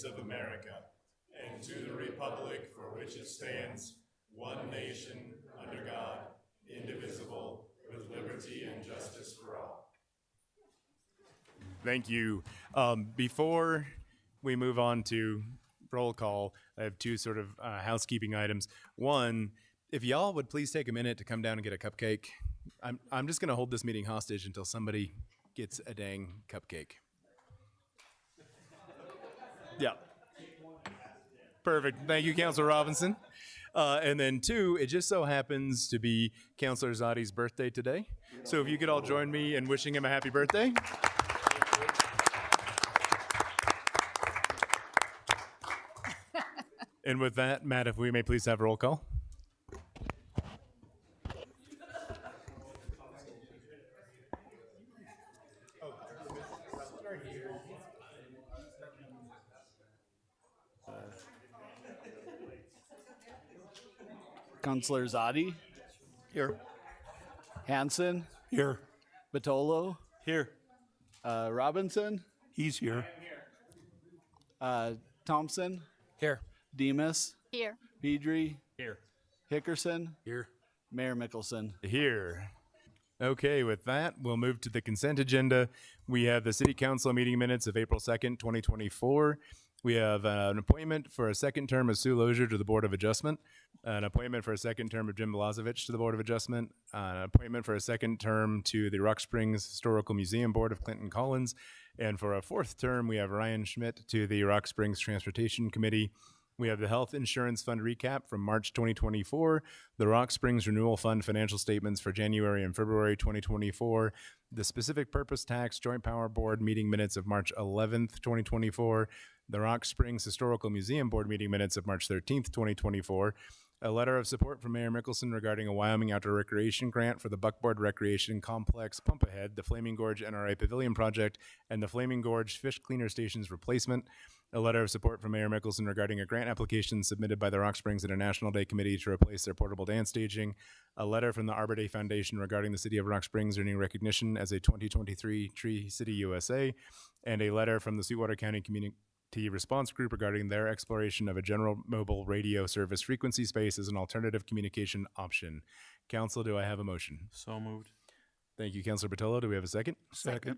States of America, and to the republic for which it stands, one nation, under God, indivisible, with liberty and justice for all. Thank you. Before we move on to roll call, I have two sort of housekeeping items. One, if y'all would please take a minute to come down and get a cupcake. I'm just going to hold this meeting hostage until somebody gets a dang cupcake. Yeah. Perfect. Thank you, Councilor Robinson. And then two, it just so happens to be Councilor Zadi's birthday today. So if you could all join me in wishing him a happy birthday. And with that, Matt, if we may please have a roll call. Councilor Zadi. Here. Hansen. Here. Batolo. Here. Robinson. He's here. Thompson. Here. Demas. Here. Pedri. Here. Hickerson. Here. Mayor Mickelson. Here. Okay, with that, we'll move to the consent agenda. We have the City Council meeting minutes of April 2nd, 2024. We have an appointment for a second term of Sue Lozier to the Board of Adjustment, an appointment for a second term of Jim Milosevich to the Board of Adjustment, an appointment for a second term to the Rock Springs Historical Museum Board of Clinton Collins, and for a fourth term, we have Ryan Schmidt to the Rock Springs Transportation Committee. We have the Health Insurance Fund recap from March 2024, the Rock Springs Renewal Fund financial statements for January and February 2024, the Specific Purpose Tax Joint Power Board meeting minutes of March 11th, 2024, the Rock Springs Historical Museum Board meeting minutes of March 13th, 2024, a letter of support from Mayor Mickelson regarding a Wyoming Outdoor Recreation Grant for the Buckboard Recreation Complex Pump Ahead, the Flaming Gorge NRA Pavilion Project, and the Flaming Gorge Fish Cleaner Stations replacement, a letter of support from Mayor Mickelson regarding a grant application submitted by the Rock Springs International Day Committee to replace their portable dance staging, a letter from the Arbor Day Foundation regarding the City of Rock Springs earning recognition as a 2023 Tree City USA, and a letter from the Sweetwater County Community Response Group regarding their exploration of a general mobile radio service frequency space as an alternative communication option. Council, do I have a motion? So moved. Thank you, Councilor Batolo. Do we have a second? Second.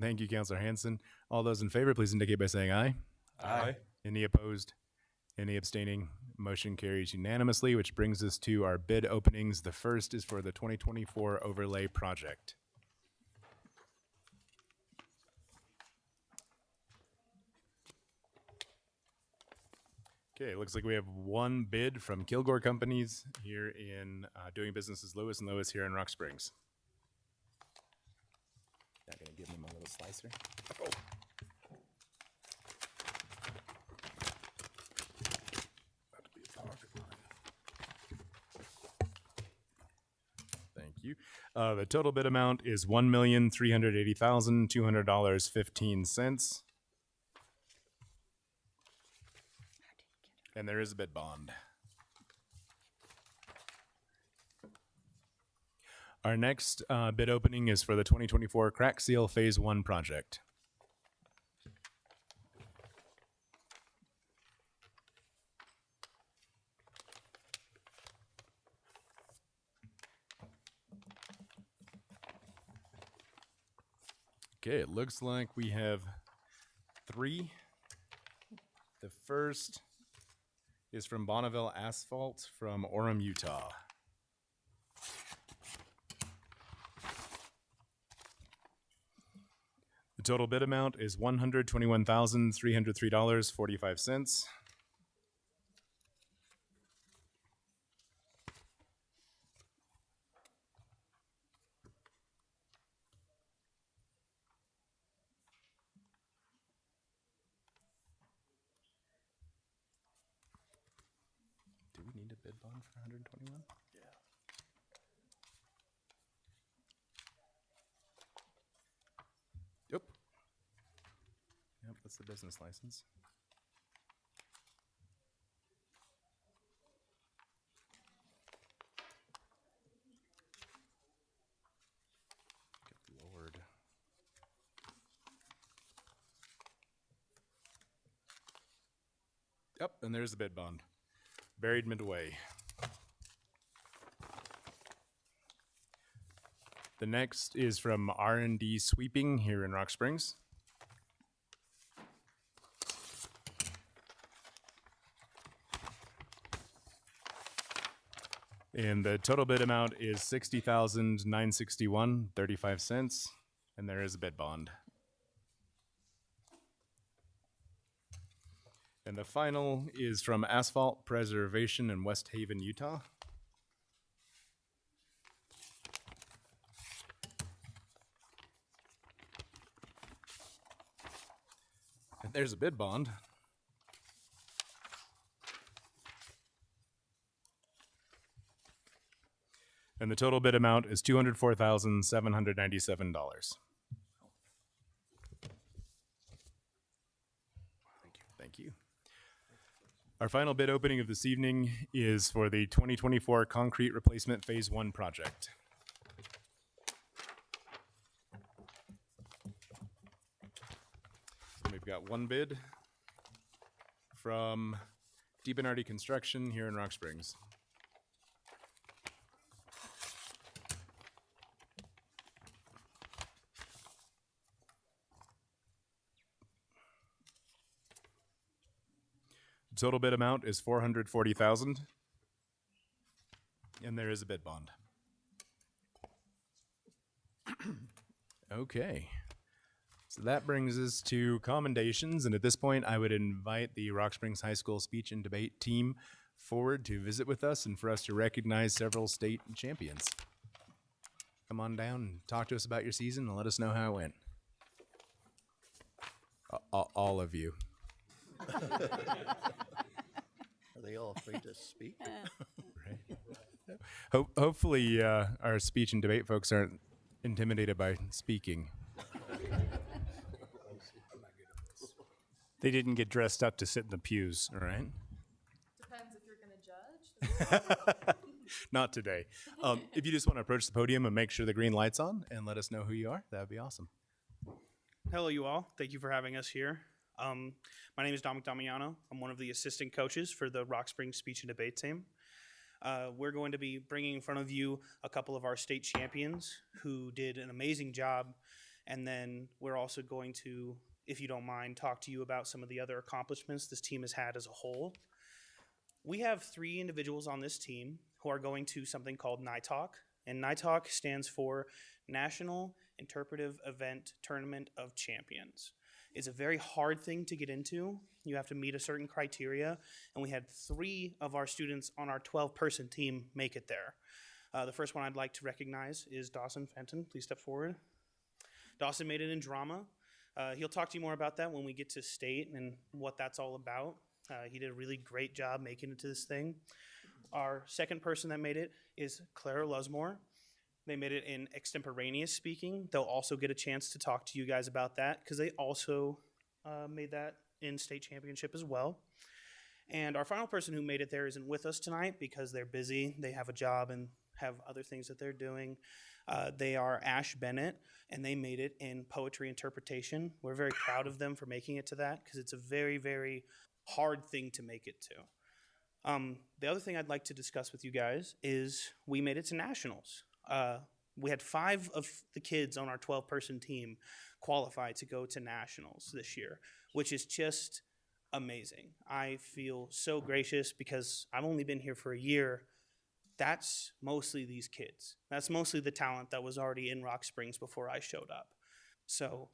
Thank you, Councilor Hansen. All those in favor, please indicate by saying aye. Aye. Any opposed? Any abstaining? Motion carries unanimously, which brings us to our bid openings. The first is for the 2024 overlay project. Okay, it looks like we have one bid from Kilgore Companies here in doing business as Lewis & Lewis here in Rock Springs. Not gonna give him a little slicer. Thank you. The total bid amount is $1,380,200.15. And there is a bid bond. Our next bid opening is for the 2024 Crack Seal Phase 1 project. Okay, it looks like we have three. The first is from Bonneville Asphalt from Orem, Utah. The total bid amount is $121,303.45. Do we need a bid bond for 121? Yeah. Yep. Yep, that's the business license. Good Lord. Yep, and there's the bid bond. Buried midway. The next is from R&D Sweeping here in Rock Springs. And the total bid amount is $60,961.35, and there is a bid bond. And the final is from Asphalt Preservation in West Haven, Utah. And there's a bid bond. And the total bid amount is $204,797. Thank you. Our final bid opening of this evening is for the 2024 Concrete Replacement Phase 1 project. We've got one bid from DiBernardi Construction here in Rock Springs. Total bid amount is $440,000, and there is a bid bond. Okay, so that brings us to commendations, and at this point, I would invite the Rock Springs High School speech and debate team forward to visit with us and for us to recognize several state champions. Come on down and talk to us about your season and let us know how it went. All of you. Are they all afraid to speak? Hopefully, our speech and debate folks aren't intimidated by speaking. They didn't get dressed up to sit in the pews. All right. Depends if you're going to judge. Not today. If you just want to approach the podium and make sure the green light's on and let us know who you are, that would be awesome. Hello, you all. Thank you for having us here. My name is Dominic Damiano. I'm one of the assistant coaches for the Rock Springs speech and debate team. We're going to be bringing in front of you a couple of our state champions who did an amazing job. And then we're also going to, if you don't mind, talk to you about some of the other accomplishments this team has had as a whole. We have 3 individuals on this team who are going to something called NITALK. And NITALK stands for National Interpretive Event Tournament of Champions. It's a very hard thing to get into. You have to meet a certain criteria, and we had 3 of our students on our 12-person team make it there. The first one I'd like to recognize is Dawson Fenton. Please step forward. Dawson made it in drama. He'll talk to you more about that when we get to state and what that's all about. He did a really great job making it to this thing. Our second person that made it is Clara Lusmore. They made it in extemporaneous speaking. They'll also get a chance to talk to you guys about that because they also made that in state championship as well. And our final person who made it there isn't with us tonight because they're busy. They have a job and have other things that they're doing. They are Ash Bennett, and they made it in poetry interpretation. We're very proud of them for making it to that because it's a very, very hard thing to make it to. The other thing I'd like to discuss with you guys is we made it to nationals. We had 5 of the kids on our 12-person team qualify to go to nationals this year, which is just amazing. I feel so gracious because I've only been here for a year. That's mostly these kids. That's mostly the talent that was already in Rock Springs before I showed up. So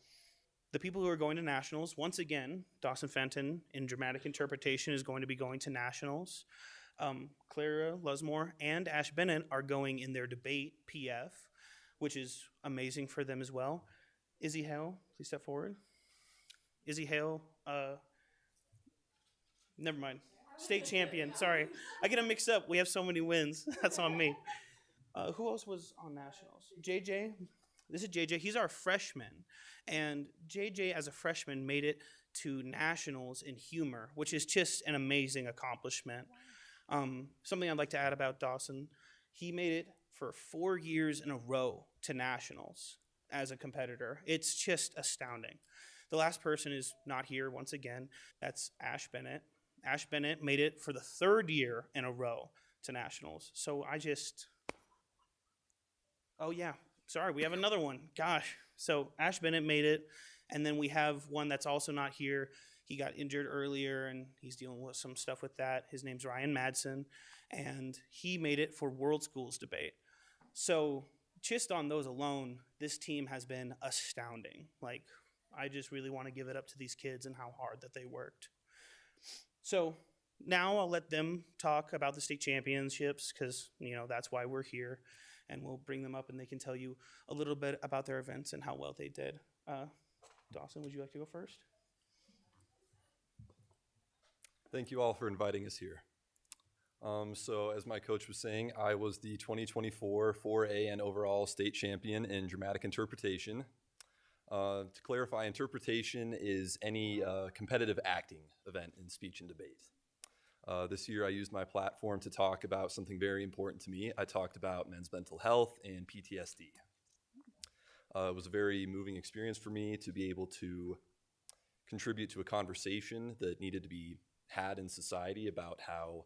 the people who are going to nationals, once again, Dawson Fenton in dramatic interpretation is going to be going to nationals. Clara Lusmore and Ash Bennett are going in their debate PF, which is amazing for them as well. Izzy Hale, please step forward. Izzy Hale, never mind. State champion, sorry. I get them mixed up. We have so many wins. That's on me. Who else was on nationals? JJ. This is JJ. He's our freshman. And JJ, as a freshman, made it to nationals in humor, which is just an amazing accomplishment. Something I'd like to add about Dawson, he made it for 4 years in a row to nationals as a competitor. It's just astounding. The last person is not here once again. That's Ash Bennett. Ash Bennett made it for the third year in a row to nationals. So oh yeah, sorry, we have another one. Gosh. So Ash Bennett made it, and then we have one that's also not here. He got injured earlier, and he's dealing with some stuff with that. His name's Ryan Madsen, and he made it for World Schools Debate. So just on those alone, this team has been astounding. Like, I just really want to give it up to these kids and how hard that they worked. So now I'll let them talk about the state championships because, that's why we're here. And we'll bring them up and they can tell you a little bit about their events and how well they did. Dawson, would you like to go first? Thank you all for inviting us here. So as my coach was saying, I was the 2024 4A and overall state champion in dramatic interpretation. To clarify, interpretation is any competitive acting event in speech and debate. This year I used my platform to talk about something very important to me. I talked about men's mental health and PTSD. It was a very moving experience for me to be able to contribute to a conversation that needed to be had in society about how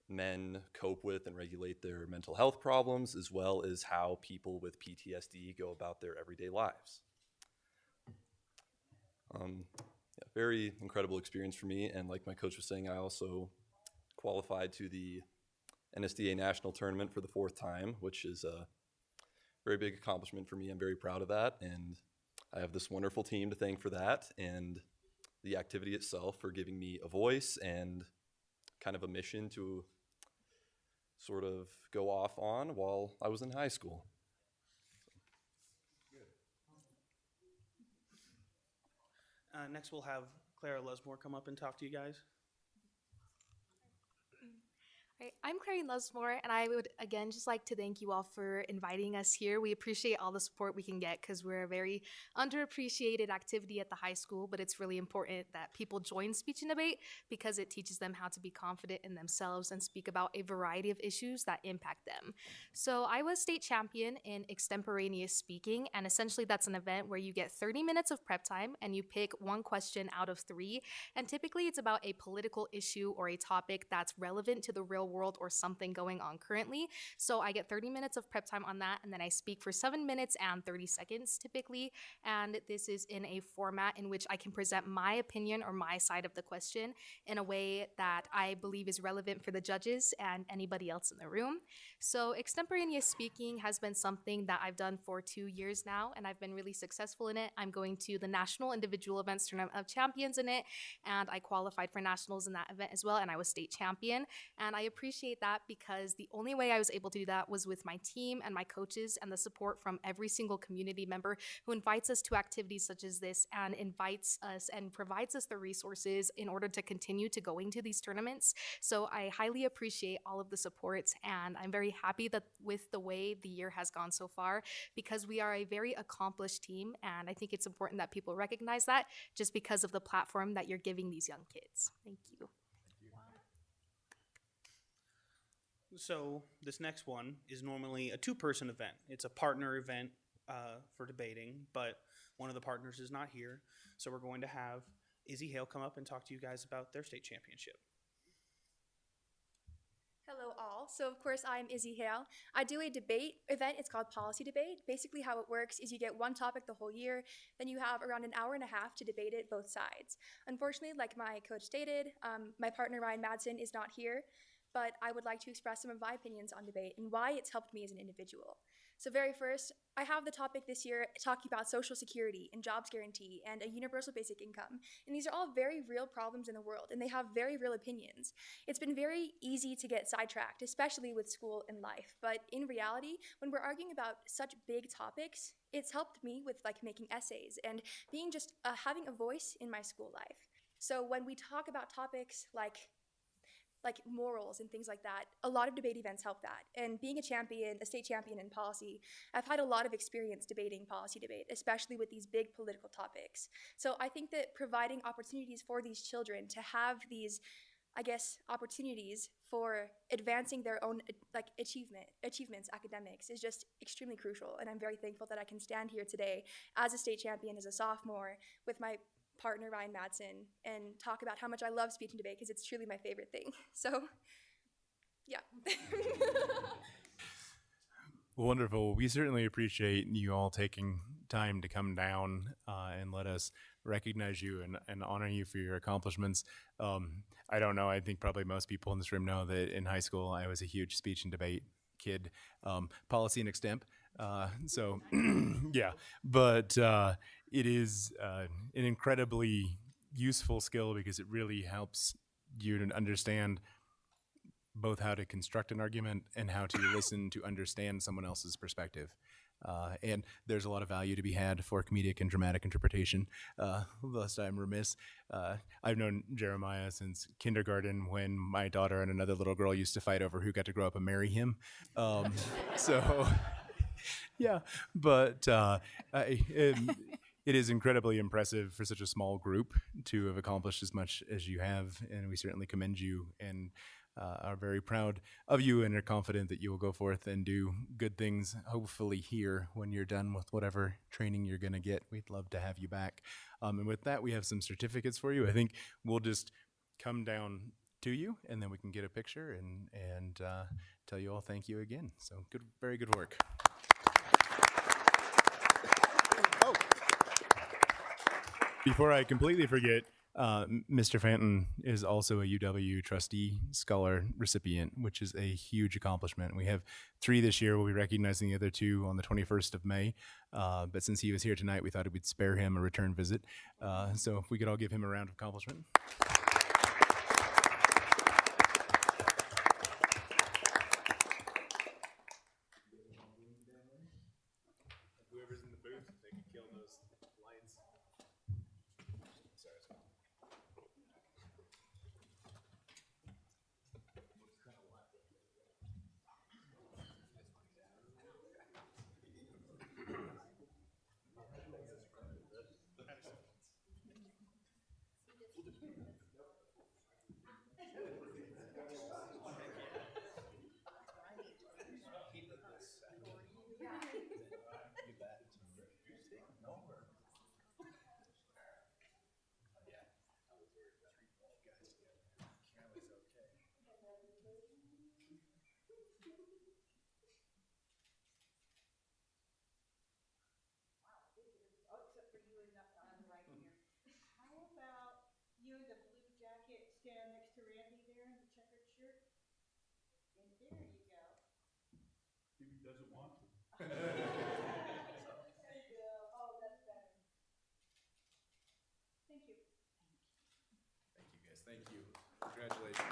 men cope with and regulate their mental health problems, as well as how people with PTSD go about their everyday lives. Very incredible experience for me, and like my coach was saying, I also qualified to the NSDA National Tournament for the 4th time, which is a very big accomplishment for me. I'm very proud of that, and I have this wonderful team to thank for that, and the activity itself for giving me a voice and kind of a mission to sort of go off on while I was in high school. Next, we'll have Clara Lesmore come up and talk to you guys. Right, I'm Clary Lesmore, and I would again just like to thank you all for inviting us here. We appreciate all the support we can get because we're a very underappreciated activity at the high school, but it's really important that people join speech and debate because it teaches them how to be confident in themselves and speak about a variety of issues that impact them. So I was state champion in extemporaneous speaking, and essentially that's an event where you get 30 minutes of prep time and you pick one question out of 3, and typically it's about a political issue or a topic that's relevant to the real world or something going on currently. So I get 30 minutes of prep time on that, and then I speak for 7 minutes and 30 seconds typically, and this is in a format in which I can present my opinion or my side of the question in a way that I believe is relevant for the judges and anybody else in the room. So extemporaneous speaking has been something that I've done for 2 years now, and I've been really successful in it. I'm going to the National Individual Events Tournament of Champions in it, and I qualified for nationals in that event as well, and I was state champion. And I appreciate that because the only way I was able to do that was with my team and my coaches and the support from every single community member who invites us to activities such as this and invites us and provides us the resources in order to continue to going to these tournaments. So I highly appreciate all of the support, and I'm very happy that with the way the year has gone so far because we are a very accomplished team, and I think it's important that people recognize that just because of the platform that you're giving these young kids. Thank you. So this next one is normally a 2-person event. It's a partner event for debating, but one of the partners is not here. So we're going to have Izzy Hale come up and talk to you guys about their state championship. Hello all. So of course I'm Izzy Hale. I do a debate event. It's called Policy Debate. Basically how it works is you get one topic the whole year, then you have around an hour and a half to debate it both sides. Unfortunately, like my coach stated, my partner Ryan Madsen is not here, but I would like to express some of my opinions on debate and why it's helped me as an individual. So very first, I have the topic this year talking about Social Security and jobs guarantee and a universal basic income. And these are all very real problems in the world, and they have very real opinions. It's been very easy to get sidetracked, especially with school and life. But in reality, when we're arguing about such big topics, it's helped me with making essays and being just having a voice in my school life. So when we talk about topics like morals and things like that, a lot of debate events help that. And being a state champion in policy, I've had a lot of experience debating policy debate, especially with these big political topics. So I think that providing opportunities for these children to have these, opportunities for advancing their own achievements, academics, is just extremely crucial. And I'm very thankful that I can stand here today as a state champion, as a sophomore, with my partner Ryan Madsen and talk about how much I love speech and debate because it's truly my favorite thing. So, yeah. Wonderful. We certainly appreciate you all taking time to come down and let us recognize you and honor you for your accomplishments. I don't know. I think probably most people in this room know that in high school I was a huge speech and debate kid, policy and extemp. So yeah, but it is an incredibly useful skill because it really helps you to understand both how to construct an argument and how to listen to understand someone else's perspective. And there's a lot of value to be had for comedic and dramatic interpretation. Lest I'm remiss, I've known Jeremiah since kindergarten when my daughter and another little girl used to fight over who got to grow up and marry him. So, yeah, but it is incredibly impressive for such a small group to have accomplished as much as you have, and we certainly commend you and are very proud of you and are confident that you will go forth and do good things, hopefully here when you're done with whatever training you're going to get. We'd love to have you back. And with that, we have some certificates for you. I think we'll just come down to you and then we can get a picture and tell you all thank you again. So good, very good work. Before I completely forget, Mr. Fanton is also a UW Trustee Scholar recipient, which is a huge accomplishment. We have 3 this year. We'll be recognizing the other 2 on the 21st of May. But since he was here tonight, we thought we'd spare him a return visit. So if we could all give him a round of accomplishment. Whoever's in the booth, they can kill those lights. How about you in the blue jacket stand next to Randy there in the checkered shirt? And there you go. He doesn't want to. There you go. Oh, that's better. Thank you. Thank you, guys. Thank you. Congratulations.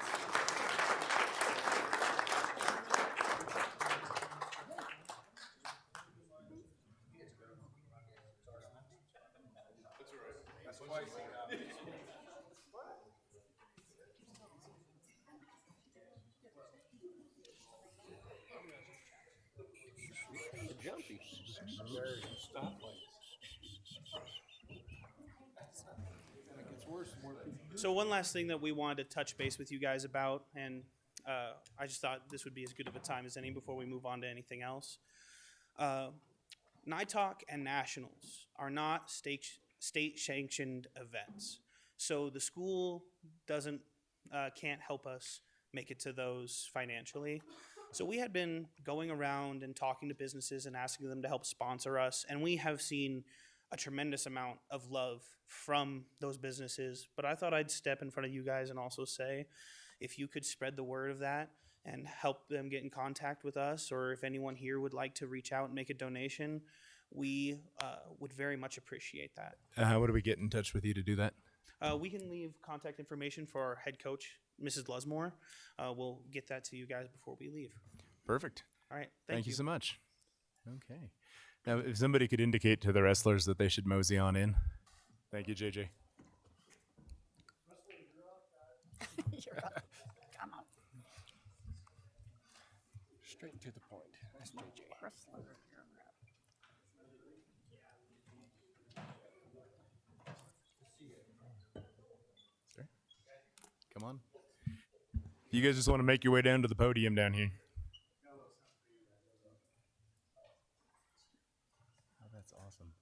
Jumpy. So one last thing that we wanted to touch base with you guys about, and I just thought this would be as good of a time as any before we move on to anything else. NITALK and Nationals are not state-sanctioned events, so the school can't help us make it to those financially. So we had been going around and talking to businesses and asking them to help sponsor us, and we have seen a tremendous amount of love from those businesses. But I thought I'd step in front of you guys and also say, if you could spread the word of that and help them get in contact with us, or if anyone here would like to reach out and make a donation, we would very much appreciate that. How do we get in touch with you to do that? We can leave contact information for our head coach, Mrs. Lusmore. We'll get that to you guys before we leave. Perfect. All right. Thank you so much. Okay. Now, if somebody could indicate to the wrestlers that they should mosey on in. Thank you, JJ. Come on. Straight to the point. That's JJ. Sir? Come on. You guys just want to make your way down to the podium down here. Oh, that's awesome.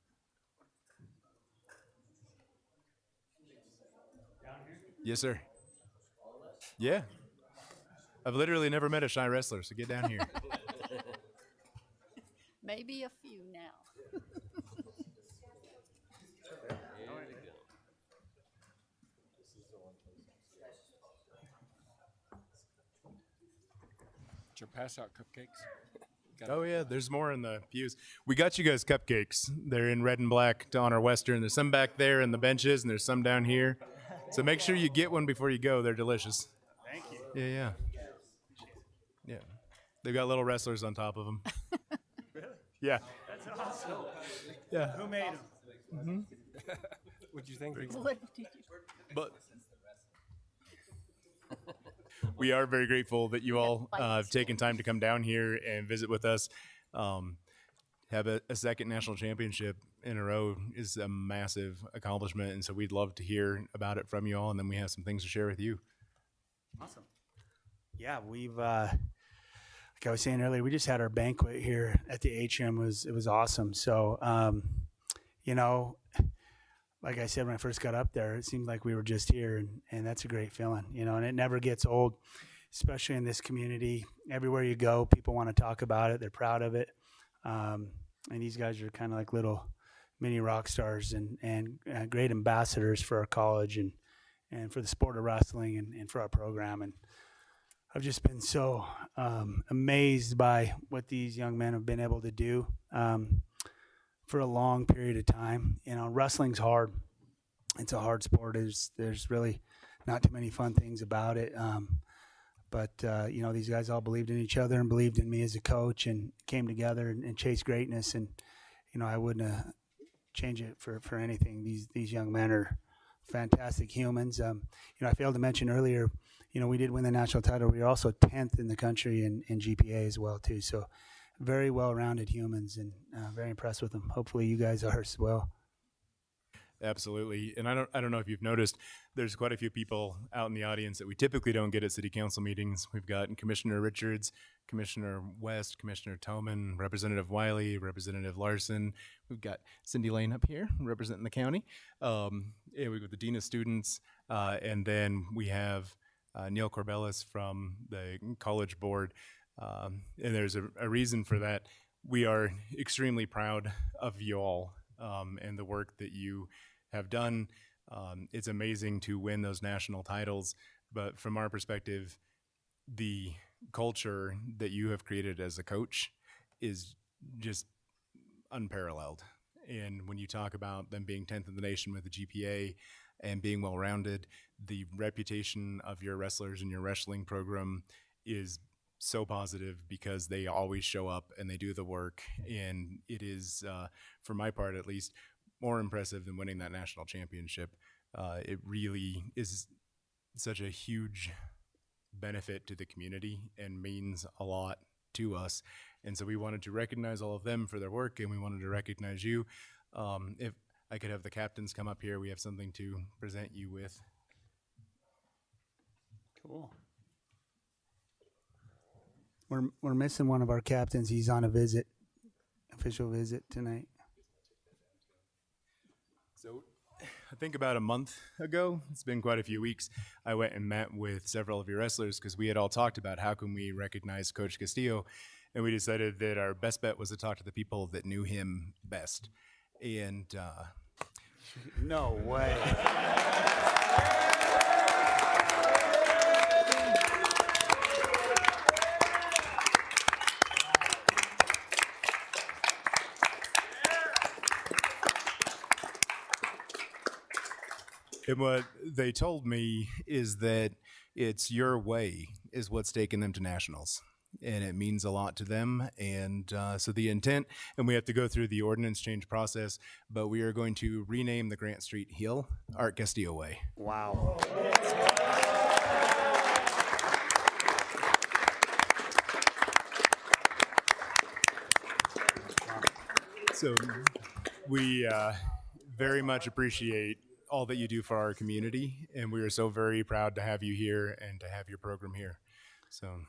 Yes, sir. Yeah. I've literally never met a shy wrestler, so get down here. Maybe a few now. Did you pass out cupcakes? Oh, yeah, there's more in the pews. We got you guys cupcakes. They're in red and black to honor Western. There's some back there in the benches, and there's some down here. So make sure you get one before you go. They're delicious. Thank you. Yeah. Yeah. They've got little wrestlers on top of them. Yeah. That's awesome. Yeah. Who made them? What'd you think? What did you? But we are very grateful that you all have taken time to come down here and visit with us. Have a second national championship in a row is a massive accomplishment, and so we'd love to hear about it from you all, and then we have some things to share with you. Awesome. Yeah, we've like I was saying earlier, we just had our banquet here at the atrium. It was awesome. So you know, like I said when I first got up there, it seemed like we were just here, and that's a great feeling, you know, and it never gets old, especially in this community. Everywhere you go, people want to talk about it. They're proud of it. And these guys are kind of like little mini rock stars and great ambassadors for our college and for the sport of wrestling and for our program. And I've just been so amazed by what these young men have been able to do for a long period of time. You know, wrestling's hard. It's a hard sport. There's really not too many fun things about it. But you know, these guys all believed in each other and believed in me as a coach and came together and chased greatness. And, you know, I wouldn't change it for anything. These young men are fantastic humans. You know, I failed to mention earlier, you know, we did win the national title. We were also 10th in the country in GPA as well, too. So very well-rounded humans, and very impressed with them. Hopefully you guys are as well. Absolutely. And I don't know if you've noticed, there's quite a few people out in the audience that we typically don't get at city council meetings. We've got Commissioner Richards, Commissioner West, Commissioner Toman, Representative Wiley, Representative Larson. We've got Cindy Lane up here representing the county. And we've got the Dean of Students. And then we have Neil Corbellis from the College Board. And there's a reason for that. We are extremely proud of you all and the work that you have done. It's amazing to win those national titles, but from our perspective, the culture that you have created as a coach is just unparalleled. And when you talk about them being 10th in the nation with the GPA and being well-rounded, the reputation of your wrestlers and your wrestling program is so positive because they always show up and they do the work. And it is, for my part at least, more impressive than winning that national championship. It really is such a huge benefit to the community and means a lot to us. And so we wanted to recognize all of them for their work, and we wanted to recognize you. If I could have the captains come up here, we have something to present you with. Cool. We're missing one of our captains. He's on a visit, official visit tonight. So I think about a month ago, it's been quite a few weeks, I went and met with several of your wrestlers because we had all talked about how can we recognize Coach Castillo, and we decided that our best bet was to talk to the people that knew him best. And No way. And what they told me is that it's your way is what's taken them to nationals. And it means a lot to them. And so the intent, and we have to go through the ordinance change process, but we are going to rename the Grant Street Hill Art Castillo Way. Wow. So we very much appreciate all that you do for our community, and we are so very proud to have you here and to have your program here. So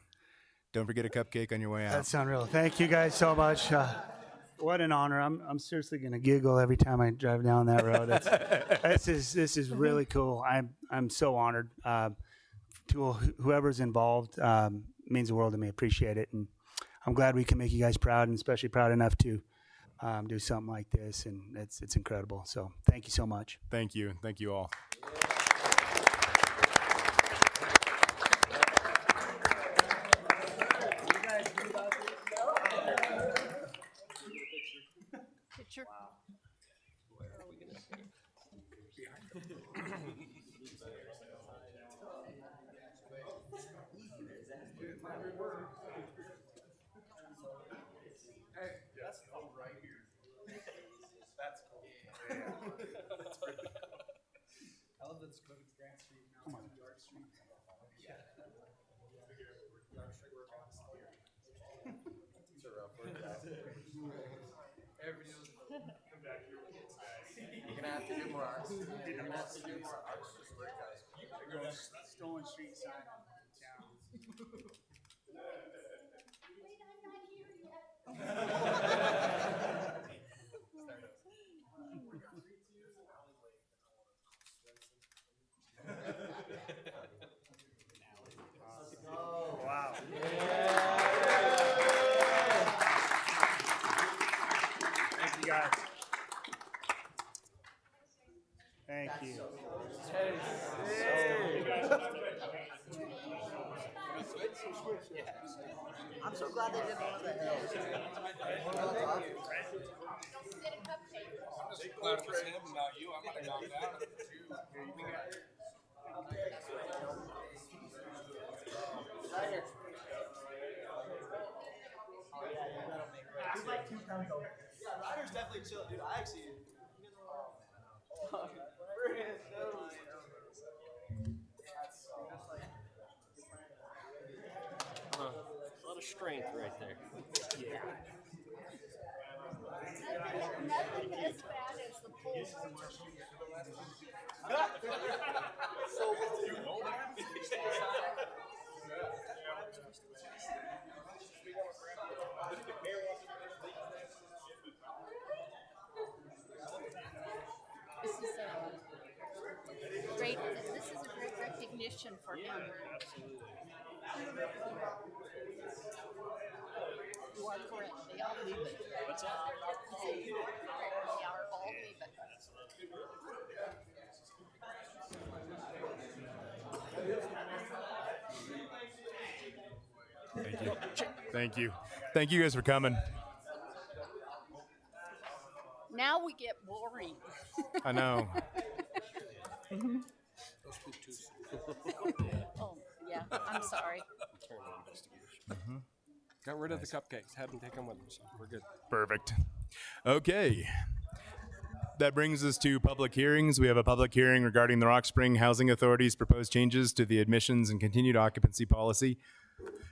don't forget a cupcake on your way out. That's unreal. Thank you guys so much. What an honor. I'm seriously going to giggle every time I drive down that road. This is really cool. I'm so honored. To whoever's involved, means the world to me. Appreciate it. And I'm glad we can make you guys proud, and especially proud enough to do something like this. And it's incredible. So thank you so much. Thank you. Thank you all. Picture. Stolen street sign in town. Oh, wow. Thank you, guys. Thank you. I'm so glad they did one of the hills. Glad it was him, not you. I might have gone down. Yeah, Ryder's definitely chill, dude. I actually. A lot of strength right there. Yeah. Nothing as bad as the pool. This is a great recognition for him. You are correct. They all leave it. What's that? They are all leave it. Thank you. Thank you. Thank you guys for coming. Now we get boring. I know. Oh, yeah. I'm sorry. Got rid of the cupcakes. Hadn't taken with them, so we're good. Perfect. Okay. That brings us to public hearings. We have a public hearing regarding the Rock Spring Housing Authority's proposed changes to the admissions and continued occupancy policy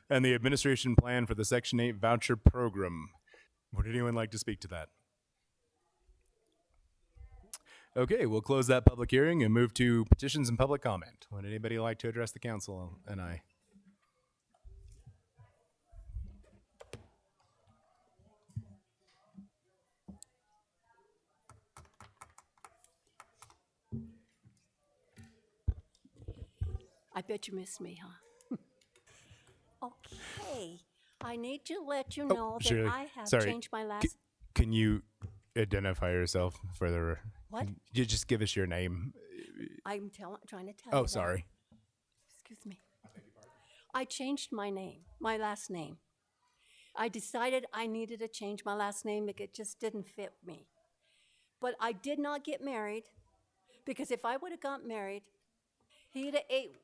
and the administration plan for the Section 8 voucher program. Would anyone like to speak to that? Okay, we'll close that public hearing and move to petitions and public comment. Would anybody like to address the council and I? I bet you miss me, huh? Okay. I need to let you know that Shirley, I have sorry. changed my last. Can you identify yourself further? What? You just give us your name. I'm trying to tell you. Oh, that. sorry. Excuse me. I changed my name, my last name. I decided I needed to change my last name because it just didn't fit me. But I did not get married because if I would have got married, he'd have ate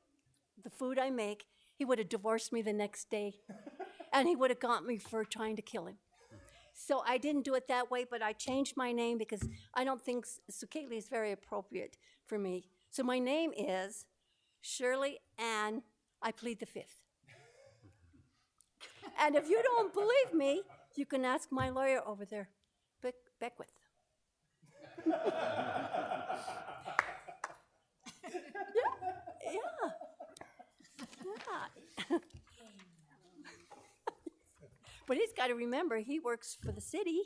the food I make. He would have divorced me the next day, and he would have got me for trying to kill him. So I didn't do it that way, but I changed my name because I don't think Sukeli is very appropriate for me. So my name is Shirley Ann, I plead the fifth. And if you don't believe me, you can ask my lawyer over there, Beckwith. Yeah. But he's got to remember, he works for the city,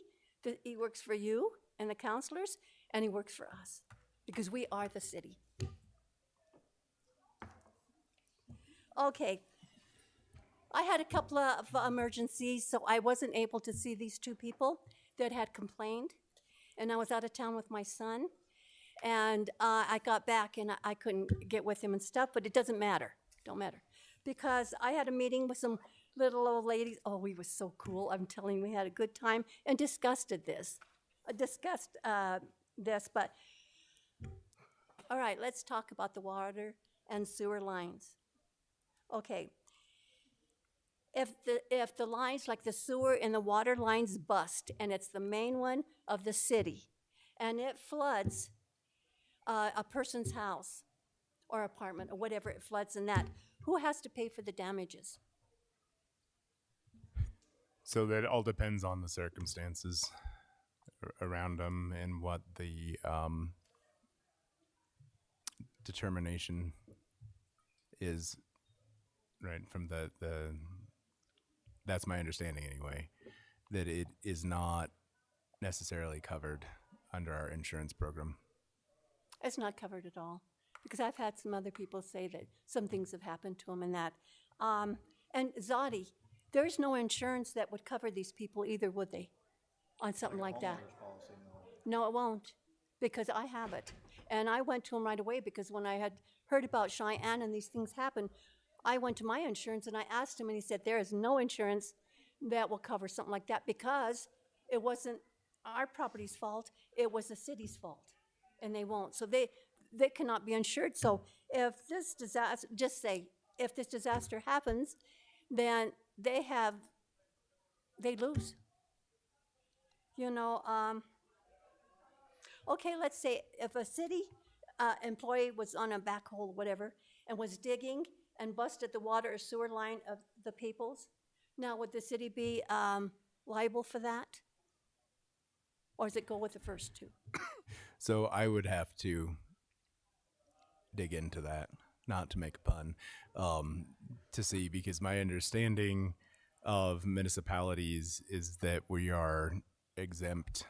He works for you and the counselors, and he works for us because we are the city. Okay. I had a couple of emergencies, so I wasn't able to see these two people that had complained. And I was out of town with my son. And I got back and I couldn't get with him and stuff, but it doesn't matter. Don't matter. Because I had a meeting with some little old ladies. Oh, we were so cool. I'm telling you, we had a good time and discussed this. But all right, let's talk about the water and sewer lines. Okay. If the lines, like the sewer and the water lines bust, and it's the main one of the city, and it floods a person's house or apartment or whatever, it floods in that, who has to pay for the damages? So that all depends on the circumstances around them and what the determination is, right, from the that's my understanding anyway, that it is not necessarily covered under our insurance program. It's not covered at all, because I've had some other people say that some things have happened to them and that. And Zadi, there's no insurance that would cover these people either, would they, on something like that? No, it won't, because I have it. And I went to him right away because when I had heard about Cheyenne and these things happen, I went to my insurance and I asked him and he said, there is no insurance that will cover something like that because it wasn't our property's fault, it was the city's fault. And they won't. So they cannot be insured. So if this disaster, just say, if this disaster happens, then they lose. You know, okay, let's say if a city employee was on a backhoe, whatever, and was digging and busted the water or sewer line of the people's, now would the city be liable for that? Or does it go with the first two? So I would have to dig into that, not to make a pun, to see, because my understanding of municipalities is that we are exempt.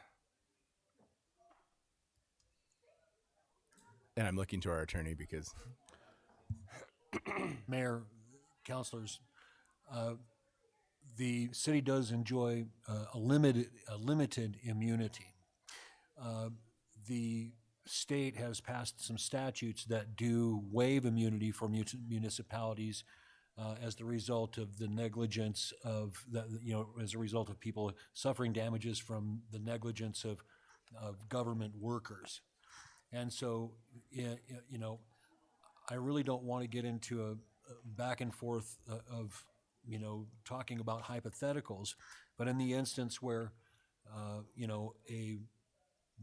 And I'm looking to our attorney because Mayor, councilors, the city does enjoy a limited immunity. The state has passed some statutes that do waive immunity for municipalities as the result of the negligence of as a result of people suffering damages from the negligence of government workers. And so, I really don't want to get into a back and forth of talking about hypotheticals, but in the instance where, a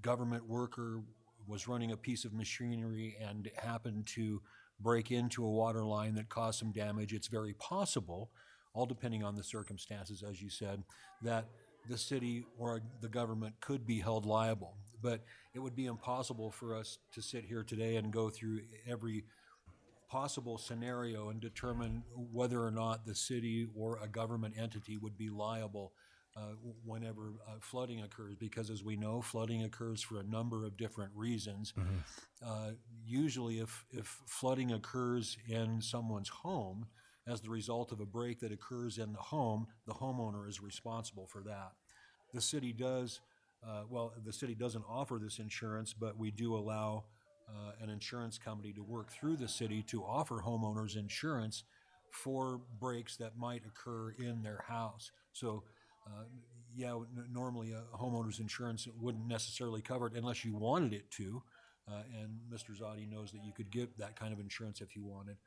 government worker was running a piece of machinery and happened to break into a water line that caused some damage, it's very possible, all depending on the circumstances, as you said, that the city or the government could be held liable. But it would be impossible for us to sit here today and go through every possible scenario and determine whether or not the city or a government entity would be liable whenever flooding occurs, because as we know, flooding occurs for a number of different reasons. Usually if flooding occurs in someone's home as the result of a break that occurs in the home, the homeowner is responsible for that. The city does, the city doesn't offer this insurance, but we do allow an insurance company to work through the city to offer homeowners insurance for breaks that might occur in their house. So normally a homeowner's insurance wouldn't necessarily cover it unless you wanted it to, and Mr. Zadi knows that you could get that kind of insurance if you wanted,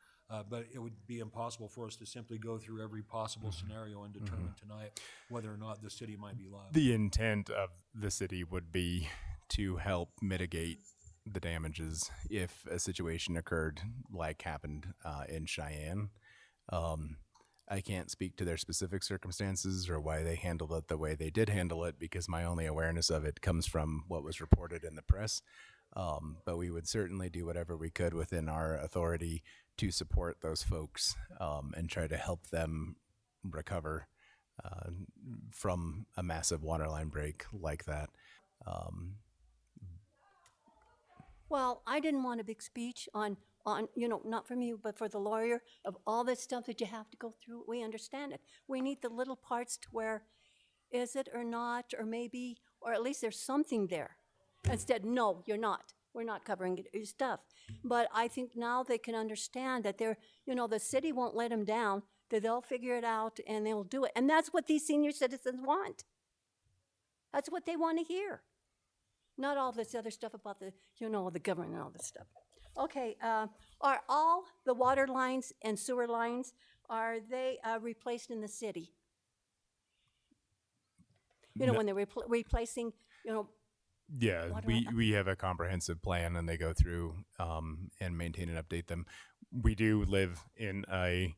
but it would be impossible for us to simply go through every possible scenario and determine tonight whether or not the city might be liable. the intent of the city would be to help mitigate the damages if a situation occurred like happened in Cheyenne. I can't speak to their specific circumstances or why they handled it the way they did handle it, because my only awareness of it comes from what was reported in the press. But we would certainly do whatever we could within our authority to support those folks and try to help them recover uh, from a massive water line break like that. Well, I didn't want a big speech on, not from you, but for the lawyer of all this stuff that you have to go through. We understand it. We need the little parts to where is it or not, or maybe, or at least there's something there. Instead, no, you're not. We're not covering your stuff. But I think now they can understand that the city won't let them down, that they'll figure it out and they'll do it. And that's what these senior citizens want. That's what they want to hear. Not all this other stuff about the government and all this stuff. Okay, are all the water lines and sewer lines, are they replaced in the city? When they're replacing, Yeah, water we have a comprehensive plan, and they go through and maintain and update them. We do live in a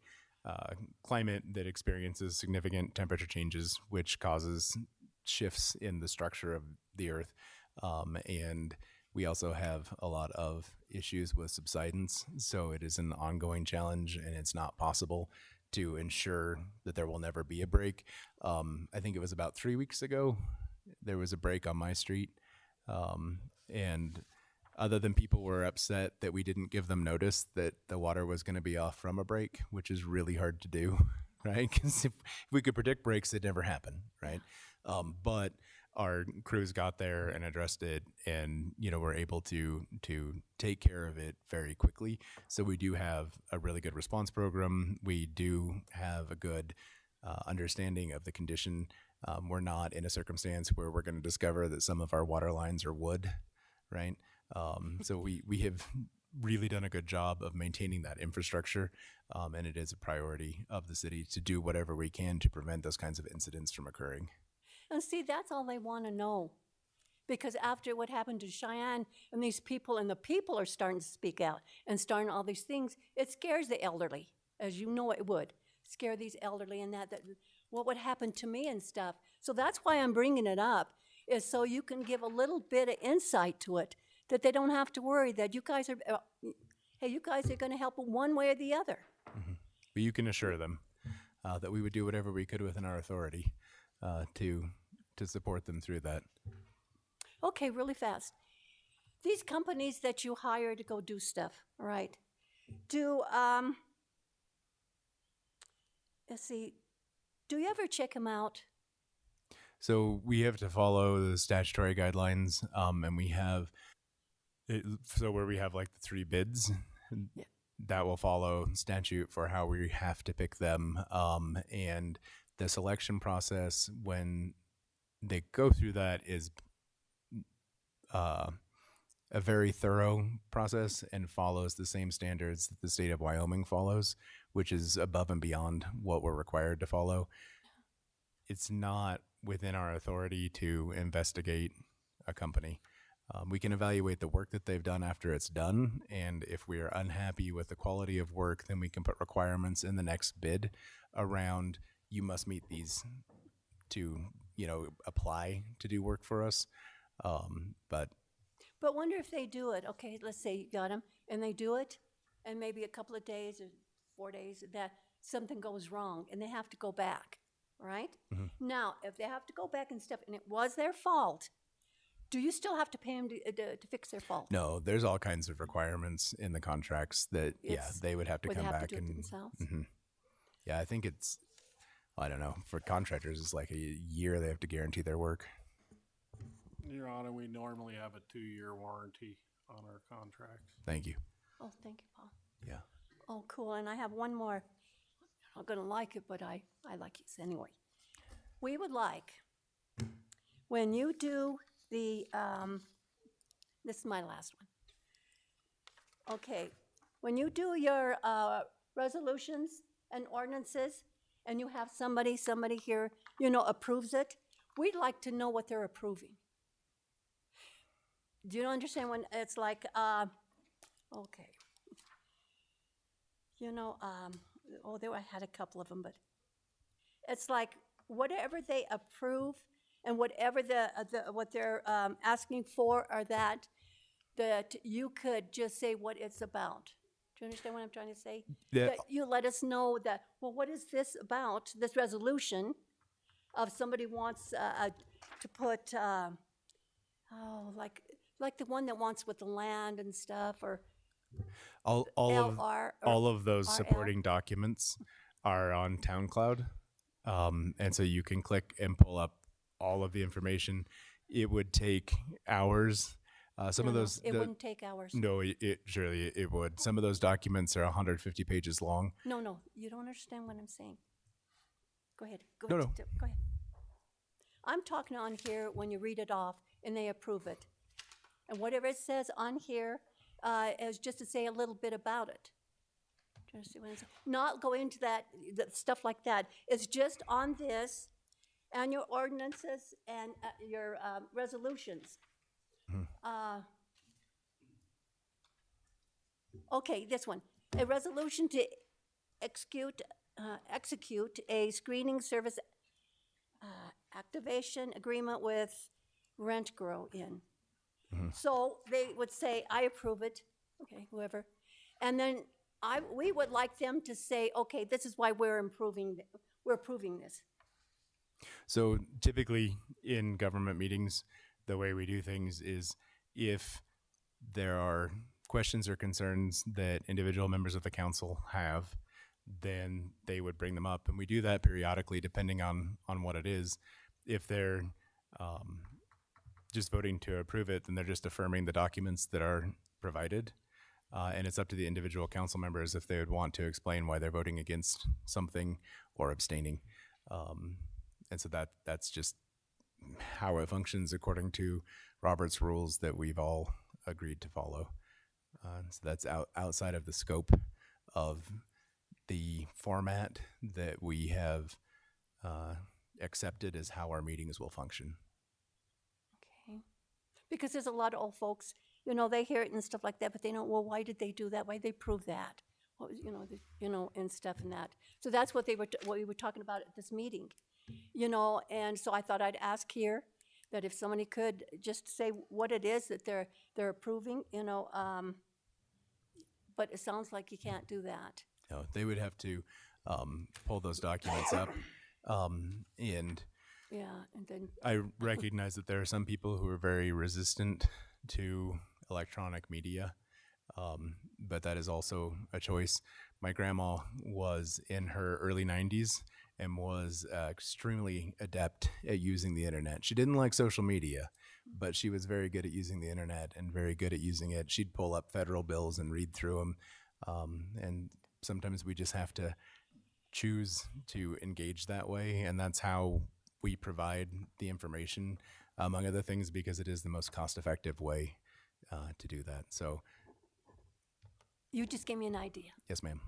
climate that experiences significant temperature changes, which causes shifts in the structure of the earth. And we also have a lot of issues with subsidence. So it is an ongoing challenge, and it's not possible to ensure that there will never be a break. I think it was about 3 weeks ago, there was a break on my street. And other than people were upset that we didn't give them notice that the water was going to be off from a break, which is really hard to do, right? Because if we could predict breaks, it'd never happen, right? But our crews got there and addressed it, and we're able to take care of it very quickly. So we do have a really good response program. We do have a good understanding of the condition. We're not in a circumstance where we're going to discover that some of our water lines are wood, right? So we have really done a good job of maintaining that infrastructure, and it is a priority of the city to do whatever we can to prevent those kinds of incidents from occurring. And see, that's all they want to know. Because after what happened to Cheyenne and these people, and the people are starting to speak out and starting all these things, it scares the elderly, as you know it would. Scare these elderly and that what would happen to me and stuff. So that's why I'm bringing it up, is so you can give a little bit of insight to it, that they don't have to worry that you guys are going to help one way or the other. Mm-hmm. But you can assure them that we would do whatever we could within our authority to support them through that. Okay, really fast. These companies that you hire to go do stuff, all right, do you ever check them out? So we have to follow the statutory guidelines, and we have where we have like the 3 bids, yeah, that will follow statute for how we have to pick them, and the selection process when they go through that is a very thorough process and follows the same standards that the state of Wyoming follows, which is above and beyond what we're required to follow. It's not within our authority to investigate a company. We can evaluate the work that they've done after it's done, and if we are unhappy with the quality of work, then we can put requirements in the next bid around, you must meet these to apply to do work for us. But wonder if they do it. Okay, let's say you got them and they do it, and maybe a couple of days or 4 days that something goes wrong and they have to go back, right? Mm-hmm. Now, if they have to go back and stuff and it was their fault, do you still have to pay them to fix their fault? No, there's all kinds of requirements in the contracts that they would have to come back and themselves. Mm-hmm. Yeah, I think it's, I don't know, for contractors it's like a year they have to guarantee their work. Your Honor, we normally have a 2-year warranty on our contracts. Thank you. Oh, thank you, Paul. Yeah. Oh, cool. And I have one more. You're not going to like it, but I like it anyway. We would like, when you do the, this is my last one. Okay. When you do your resolutions and ordinances, and you have somebody here, approves it, we'd like to know what they're approving. Do you understand when it's like, okay. I had a couple of them, but it's like whatever they approve and whatever what they're asking for, or that you could just say what it's about. Do you understand what I'm trying to say? Yeah. That you let us know that, well, what is this about, this resolution? of somebody wants to put, like the one that wants with the land and stuff, or All LR of or all of those RL. supporting documents are on TownCloud, and so you can click and pull up all of the information. It would take hours. Some of No, those it wouldn't take hours. No, it surely it would. Some of those documents are 150 pages long. No, you don't understand what I'm saying. Go ahead. No. Go ahead. I'm talking on here when you read it off and they approve it. And whatever it says on here is just to say a little bit about it. Do you understand what I'm saying? Not go into that stuff like that. It's just on this and your ordinances and your resolutions. Okay, this one. A resolution to execute a screening service activation agreement with Rent Grow Inn. So they would say, I approve it, okay, whoever. And then we would like them to say, okay, this is why we're approving this. So typically in government meetings, the way we do things is if there are questions or concerns that individual members of the council have, then they would bring them up. And we do that periodically depending on what it is. If they're just voting to approve it, then they're just affirming the documents that are provided. And it's up to the individual council members if they would want to explain why they're voting against something or abstaining. And so that's just how it functions according to Robert's rules that we've all agreed to follow. So that's outside of the scope of the format that we have accepted as how our meetings will function. Okay. Because there's a lot of old folks, they hear it and stuff like that, but they know, well, why did they do that? Why did they prove that? What was, and stuff and that. So that's what we were talking about at this meeting, and so I thought I'd ask here that if somebody could just say what it is that they're approving, but it sounds like you can't do that. No, they would have to pull those documents up. And then I recognize that there are some people who are very resistant to electronic media, but that is also a choice. My grandma was in her early 90s and was extremely adept at using the internet. She didn't like social media, but she was very good at using the internet and very good at using it. She'd pull up federal bills and read through them. And sometimes we just have to choose to engage that way. And that's how we provide the information, among other things, because it is the most cost-effective way to do that. So, you just gave me an idea. yes, ma'am.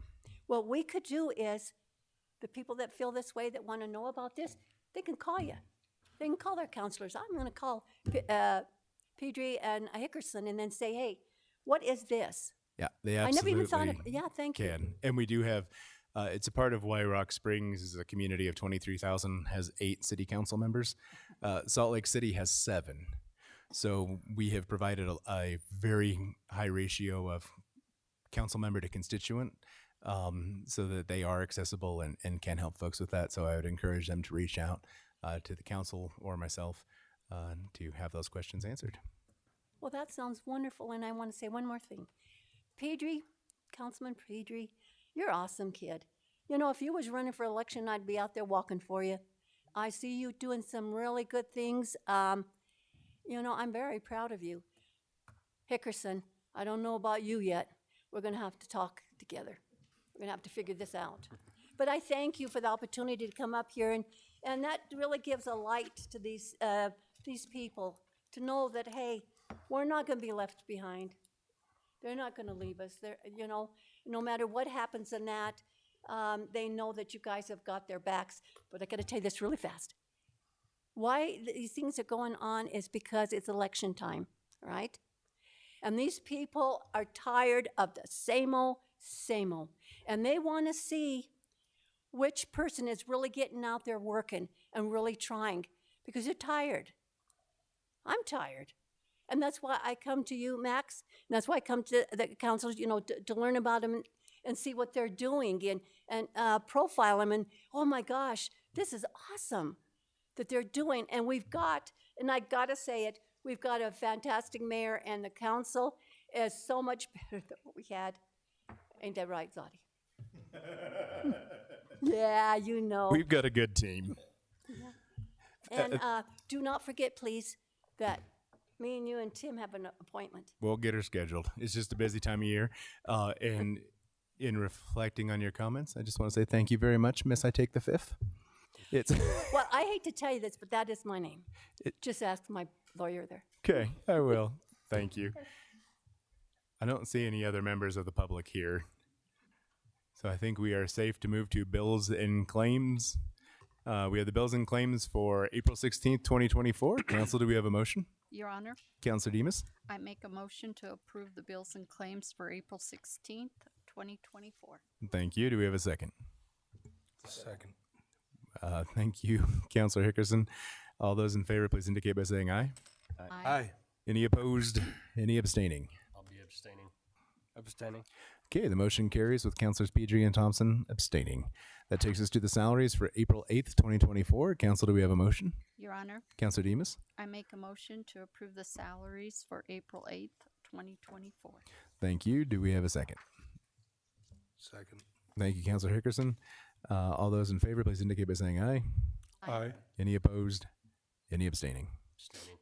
What we could do is, the people that feel this way, that want to know about this, they can call you. They can call their counselors. I'm going to call Pedri and Hickerson and then say, hey, what is this? Yeah, they I absolutely never even thought of, yeah, thank you. can. And we do have, it's a part of why Rock Springs is a community of 23,000, has 8 city council members. Salt Lake City has 7. So we have provided a very high ratio of council member to constituent, so that they are accessible and can help folks with that. So I would encourage them to reach out to the council or myself to have those questions answered. Well, that sounds wonderful, and I want to say one more thing. Pedri, Councilman Pedri, you're an awesome kid. If you was running for election, I'd be out there walking for you. I see you doing some really good things. I'm very proud of you. Hickerson, I don't know about you yet. We're going to have to talk together. We're going to have to figure this out. But I thank you for the opportunity to come up here, and that really gives a light to these people to know that, hey, we're not going to be left behind. They're not going to leave us. No matter what happens in that, they know that you guys have got their backs. But I got to tell you this really fast. Why these things are going on is because it's election time, right? And these people are tired of the same old. And they want to see which person is really getting out there working and really trying, because they're tired. I'm tired. And that's why I come to you, Max, and that's why I come to the councils, to learn about them and see what they're doing and profile them. And, oh my gosh, this is awesome. that they're doing. And and I gotta say it, we've got a fantastic mayor, and the council is so much better than what we had. Ain't that right, Zadi? Yeah, you know. We've got a good team. And do not forget, please, that me and you and Tim have an appointment. We'll get her scheduled. It's just a busy time of year. And in reflecting on your comments, I just want to say thank you very much, Miss I Take the Fifth. It's Well, I hate to tell you this, but that is my name. Just ask my lawyer there. okay. I will. Thank you. I don't see any other members of the public here. So I think we are safe to move to bills and claims. We have the bills and claims for April 16th, 2024. Council, do we have a motion? Your Honor, Councilor Demas? I make a motion to approve the bills and claims for April 16th, 2024. Thank you. Do we have a second? Second. Thank you, Councilor Hickerson. All those in favor, please indicate by saying aye. Aye. Any opposed? Any abstaining? I'll be abstaining. Abstaining. Okay, the motion carries with Councilors Pedri and Thompson abstaining. That takes us to the salaries for April 8th, 2024. Council, do we have a motion? Your Honor, Councilor Demas? I make a motion to approve the salaries for April 8th, 2024. Thank you. Do we have a second? Second. Thank you, Councilor Hickerson. All those in favor, please indicate by saying aye. Aye. Any opposed? Any abstaining? Abstaining.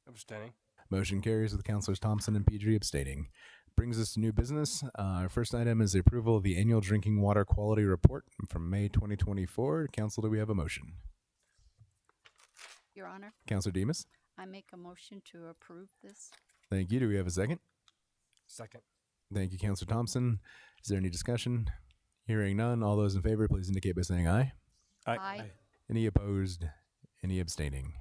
Abstaining. Motion carries with Councilors Thompson and Pedri abstaining. Brings us to new business. Our first item is the approval of the annual drinking water quality report from May 2024. Council, do we have a motion? Your Honor, Councilor Demas? I make a motion to approve this. Thank you. Do we have a second? Second. Thank you, Councilor Thompson. Is there any discussion? Hearing none, all those in favor, please indicate by saying aye. Aye. Any opposed? Any abstaining?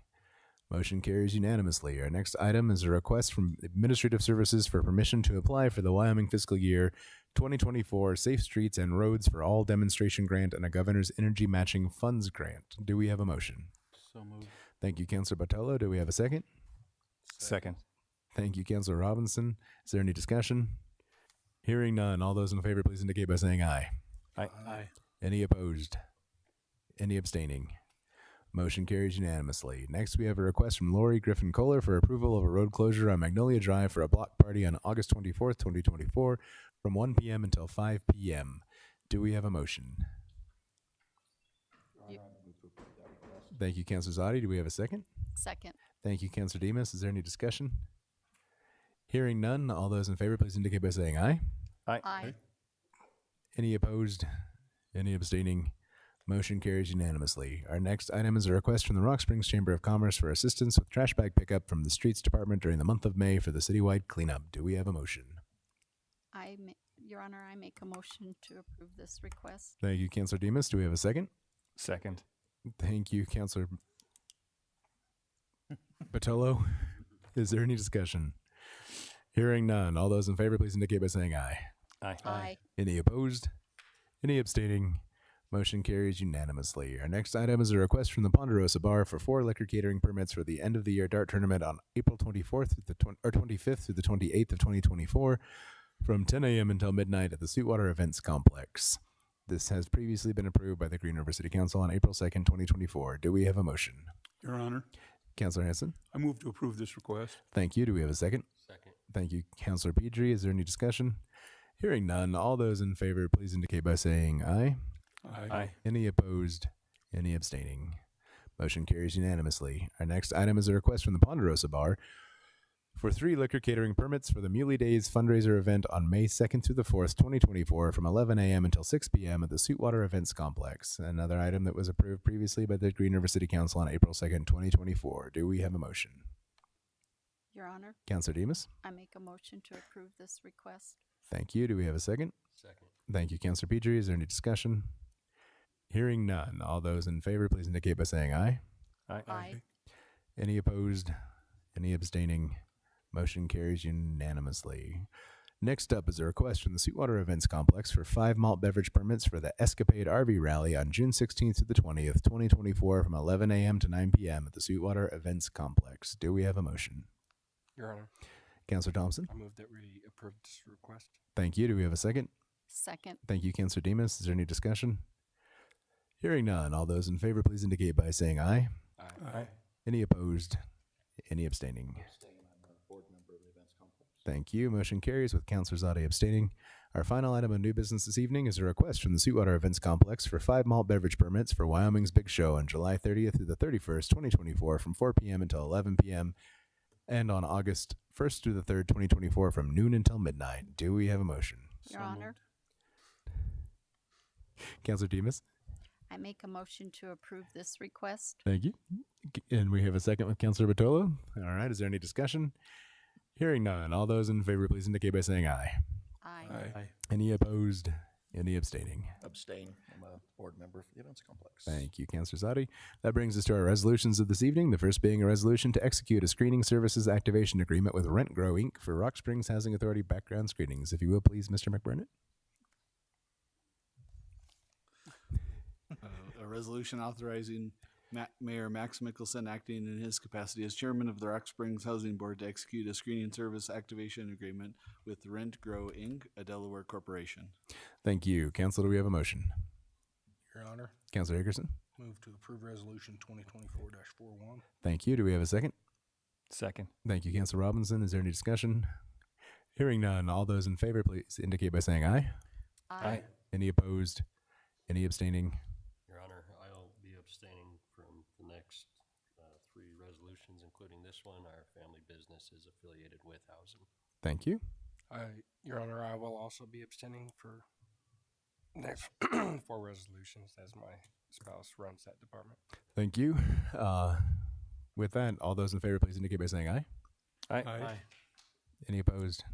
Motion carries unanimously. Our next item is a request from Administrative Services for permission to apply for the Wyoming fiscal year 2024 Safe Streets and Roads for All demonstration grant and a Governor's Energy Matching Funds grant. Do we have a motion? So moved. Thank you, Councilor Botello. Do we have a second? Second. Thank you, Councilor Robinson. Is there any discussion? Hearing none, all those in favor, please indicate by saying aye. Aye. Aye. Any opposed? Any abstaining? Motion carries unanimously. Next, we have a request from Lori Griffin Kohler for approval of a road closure on Magnolia Drive for a block party on August 24th, 2024, from 1 p.m. until 5 p.m. Do we have a motion? Thank you, Councilor Zadi. Do we have a second? Second. Thank you, Councilor Demas. Is there any discussion? Hearing none, all those in favor, please indicate by saying aye. Aye. Any opposed? Any abstaining? Motion carries unanimously. Our next item is a request from the Rock Springs Chamber of Commerce for assistance with trash bag pickup from the Streets Department during the month of May for the citywide cleanup. Do we have a motion? Your Honor, I make a motion to approve this request. Thank you, Councilor Demas. Do we have a second? Second. Thank you, Councilor Botello. Is there any discussion? Hearing none. All those in favor, please indicate by saying aye. Aye. Any opposed? Any abstaining? Motion carries unanimously. Our next item is a request from the Ponderosa Bar for 4 liquor catering permits for the end of the year dart tournament on April 24th through the 25th through the 28th of 2024 from 10 a.m. until midnight at the Sweetwater Events Complex. This has previously been approved by the Green River City Council on April 2nd, 2024. Do we have a motion? Your Honor, Councilor Hanson? I move to approve this request. Thank you. Do we have a second? Second. Thank you, Councilor Pedri. Is there any discussion? Hearing none, all those in favor, please indicate by saying aye. Aye. Any opposed? Any abstaining? Motion carries unanimously. Our next item is a request from the Ponderosa Bar for 3 liquor catering permits for the Muley Days fundraiser event on May 2nd through the 4th, 2024, from 11 a.m. until 6 p.m. at the Sweetwater Events Complex. Another item that was approved previously by the Green River City Council on April 2nd, 2024. Do we have a motion? Your Honor, Councilor Demas? I make a motion to approve this request. Thank you. Do we have a second? Second. Thank you, Councilor Pedri. Is there any discussion? Hearing none. All those in favor, please indicate by saying aye. Aye. Any opposed? Any abstaining? Motion carries unanimously. Next up is a request from the Sweetwater Events Complex for 5 malt beverage permits for the Escapade RV Rally on June 16th through the 20th, 2024 from 11 a.m. to 9 p.m. at the Sweetwater Events Complex. Do we have a motion? Your Honor, Councilor Thompson? I move that we approve this request. Thank you. Do we have a second? Second. Thank you, Councilor Demas. Is there any discussion? Hearing none. All those in favor, please indicate by saying aye. Aye. Any opposed? Any abstaining? Thank you. Motion carries with Councilor Zadi abstaining. Our final item of new business this evening is a request from the Sweetwater Events Complex for 5 malt beverage permits for Wyoming's Big Show on July 30th through the 31st, 2024 from 4 p.m. until 11 p.m. and on August 1st through the 3rd, 2024 from noon until midnight. Do we have a motion? Your Honor, Councilor Demas? I make a motion to approve this request. Thank you. And we have a second with Councilor Batolo. All right. Is there any discussion? Hearing none. All those in favor, please indicate by saying aye. Aye. Any opposed? Any abstaining? Abstain. I'm a board member for the Events Complex. Thank you, Councilor Zadi. That brings us to our resolutions of this evening. The first being a resolution to execute a screening services activation agreement with Rent Grow Inc. for Rock Springs Housing Authority background screenings. If you will, please, Mr. McBurnett. A resolution authorizing Mayor Max Mickelson acting in his capacity as chairman of the Rock Springs Housing Board to execute a screening service activation agreement with Rent Grow Inc., a Delaware corporation. Thank you. Council, do we have a motion? Your Honor. Councilor Hickerson? Move to approve Resolution 2024-41. Thank you. Do we have a second? Second. Thank you, Councilor Robinson. Is there any discussion? Hearing none. All those in favor, please indicate by saying aye. Aye. Any opposed? Any abstaining? Your Honor, I'll be abstaining from the next 3 resolutions, including this one. Our family business is affiliated with housing. Thank you. Your Honor, I will also be abstaining for next 4 resolutions as my spouse runs that department. Thank you. With that, all those in favor, please indicate by saying aye. Aye. Any opposed?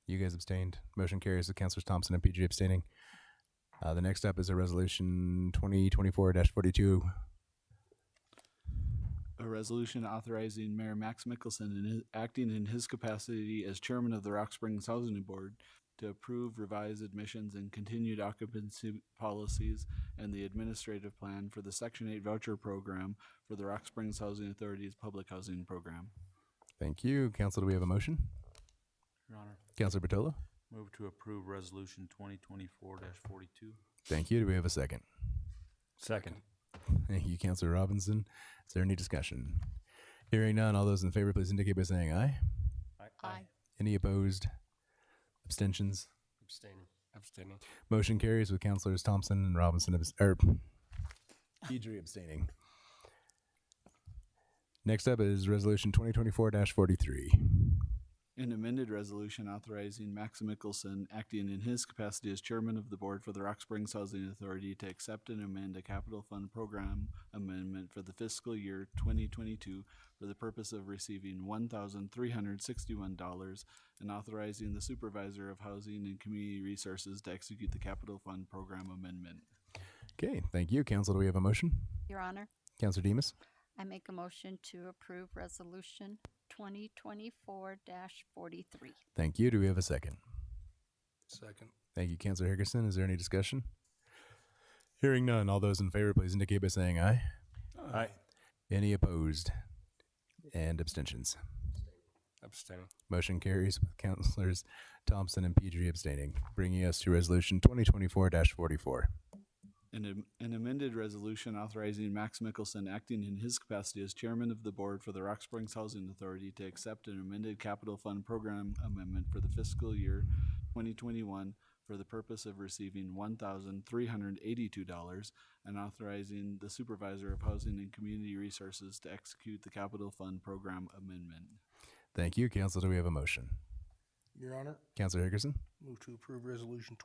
You guys abstained. Motion carries with Councilors Thompson and PG abstaining. The next up is a resolution 2024-42. A resolution authorizing Mayor Max Mickelson acting in his capacity as chairman of the Rock Springs Housing Board to approve revised admissions and continued occupancy policies and the administrative plan for the Section 8 voucher program for the Rock Springs Housing Authority's public housing program. Thank you. Council, do we have a motion? Your Honor. Councilor Bertolo? Move to approve Resolution 2024-42. Thank you. Do we have a second? Second. Thank you, Councilor Robinson. Is there any discussion? Hearing none, all those in favor, please indicate by saying aye. Aye. Any opposed? Abstentions? Abstaining. Motion carries with Councilors Thompson and Robinson, Pedri abstaining. Next up is Resolution 2024-43. An amended resolution authorizing Max Mickelson acting in his capacity as chairman of the board for the Rock Springs Housing Authority to accept and amend a capital fund program amendment for the fiscal year 2022 for the purpose of receiving $1,361 and authorizing the supervisor of housing and community resources to execute the capital fund program amendment. Okay, thank you. Council, do we have a motion? Your Honor, Councilor Demas? I make a motion to approve Resolution 2024-43. Thank you. Do we have a second? Second. Thank you, Councilor Hickerson. Is there any discussion? Hearing none, all those in favor, please indicate by saying aye. Aye. Any opposed? And abstentions? Abstaining. Motion carries with Councilors Thompson and Pedri abstaining, bringing us to Resolution 2024-44. An amended resolution authorizing Max Mickelson acting in his capacity as chairman of the board for the Rock Springs Housing Authority to accept an amended capital fund program amendment for the fiscal year 2021 for the purpose of receiving $1,382 and authorizing the supervisor of housing and community resources to execute the capital fund program amendment. Thank you. Council, do we have a motion? Your Honor. Councilor Hickerson? Move to approve Resolution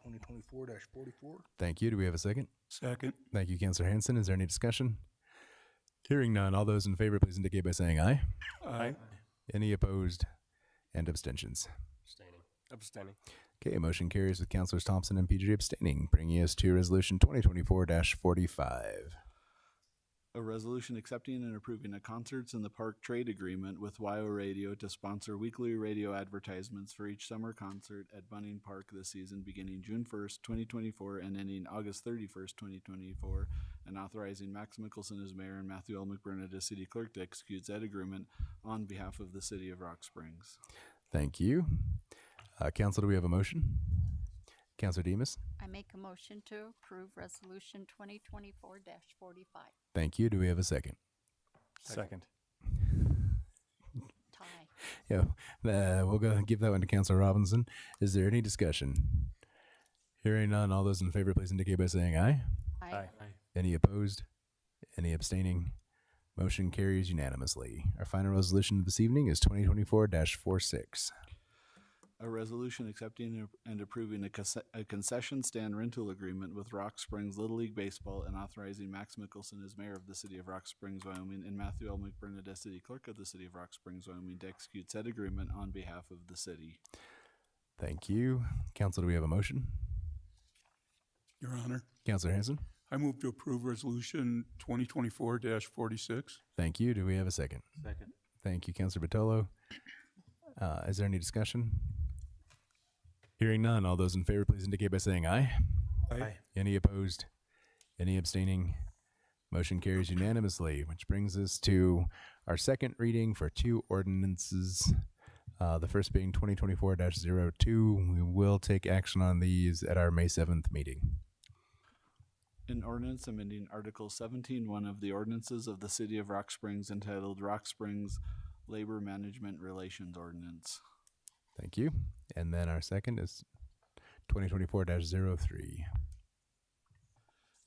2024-44. Thank you. Do we have a second? Second. Thank you, Councilor Hanson. Is there any discussion? Hearing none, all those in favor, please indicate by saying aye. Aye. Any opposed and abstentions? Abstaining. Okay, motion carries with Councilors Thompson and Pedri abstaining, bringing us to Resolution 2024-45. A resolution accepting and approving a Concerts in the Park trade agreement with WYO Radio to sponsor weekly radio advertisements for each summer concert at Bunning Park this season beginning June 1st, 2024 and ending August 31st, 2024, and authorizing Max Mickelson as mayor and Matthew L. McBurnett as city clerk to execute that agreement on behalf of the city of Rock Springs. Thank you. Council, do we have a motion? Councilor Demas? I make a motion to approve Resolution 2024-45. Thank you. Do we have a second? Second. Tie. Yeah, we'll go and give that one to Councilor Robinson. Is there any discussion? Hearing none, all those in favor, please indicate by saying aye. Aye. Any opposed? Any abstaining? Motion carries unanimously. Our final resolution of this evening is 2024-46. A resolution accepting and approving a concession stand rental agreement with Rock Springs Little League Baseball and authorizing Max Mickelson as mayor of the city of Rock Springs, Wyoming, and Matthew L. McBurnett as city clerk of the city of Rock Springs, Wyoming, to execute said agreement on behalf of the city. Thank you. Council, do we have a motion? Your Honor, Councilor Hanson? I move to approve Resolution 2024-46. Thank you. Do we have a second? Second. Thank you, Councilor Batolo. Is there any discussion? Hearing none, all those in favor, please indicate by saying aye. Aye. Any opposed? Any abstaining? Motion carries unanimously, which brings us to our second reading for two ordinances. The first being 2024-02. We will take action on these at our May 7th meeting. An ordinance amending Article 17.1 of the ordinances of the city of Rock Springs entitled Rock Springs Labor Management Relations Ordinance. Thank you. And then our second is 2024-03.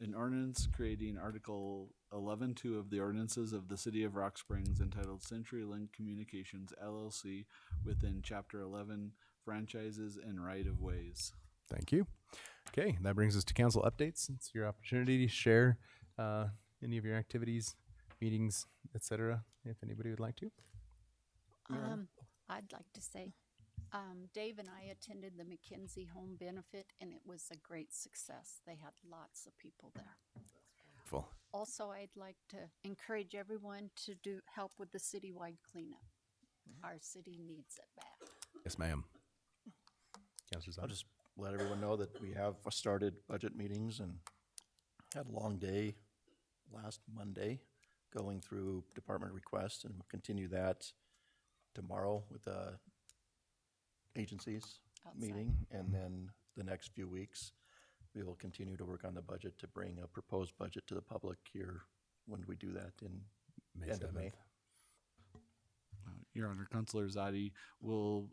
An ordinance creating Article 11.2 of the ordinances of the city of Rock Springs entitled CenturyLink Communications LLC within Chapter 11 Franchises and Right-of-Ways. Thank you. Okay, that brings us to council updates. It's your opportunity to share any of your activities, meetings, etc., if anybody would like to. I'd like to say, Dave and I attended the McKinsey Home Benefit, and it was a great success. They had lots of people there. Full. Also, I'd like to encourage everyone to help with the citywide cleanup. Our city needs it bad. Yes, ma'am. Councilor I'll just let everyone know that we have started budget meetings and had a long day last Monday going through department requests, and we'll continue that tomorrow with the agencies meeting, and then the next few weeks we will continue to work on the budget to bring a proposed budget to the public here when we do that in May end of 7th. May. Your Honor, Councilor Zadi will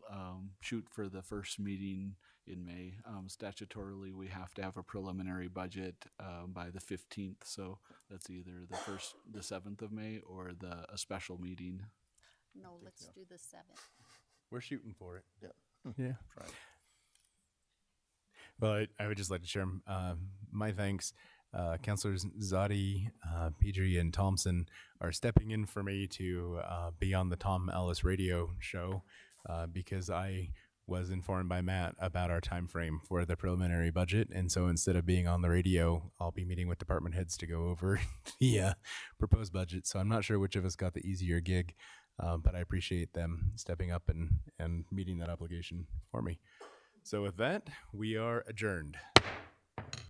shoot for the first meeting in May. Statutorily, we have to have a preliminary budget by the 15th, so that's either the 7th of May or a special meeting. No, let's do the 7th. We're shooting for it. Yeah. Yeah. Try. Well, I would just like to share my thanks. Councilors Zadi, Pedri, and Thompson are stepping in for me to be on the Tom Ellis radio show because I was informed by Matt about our time frame for the preliminary budget. And so instead of being on the radio, I'll be meeting with department heads to go over the proposed budget. So I'm not sure which of us got the easier gig, but I appreciate them stepping up and meeting that obligation for me. So with that, we are adjourned.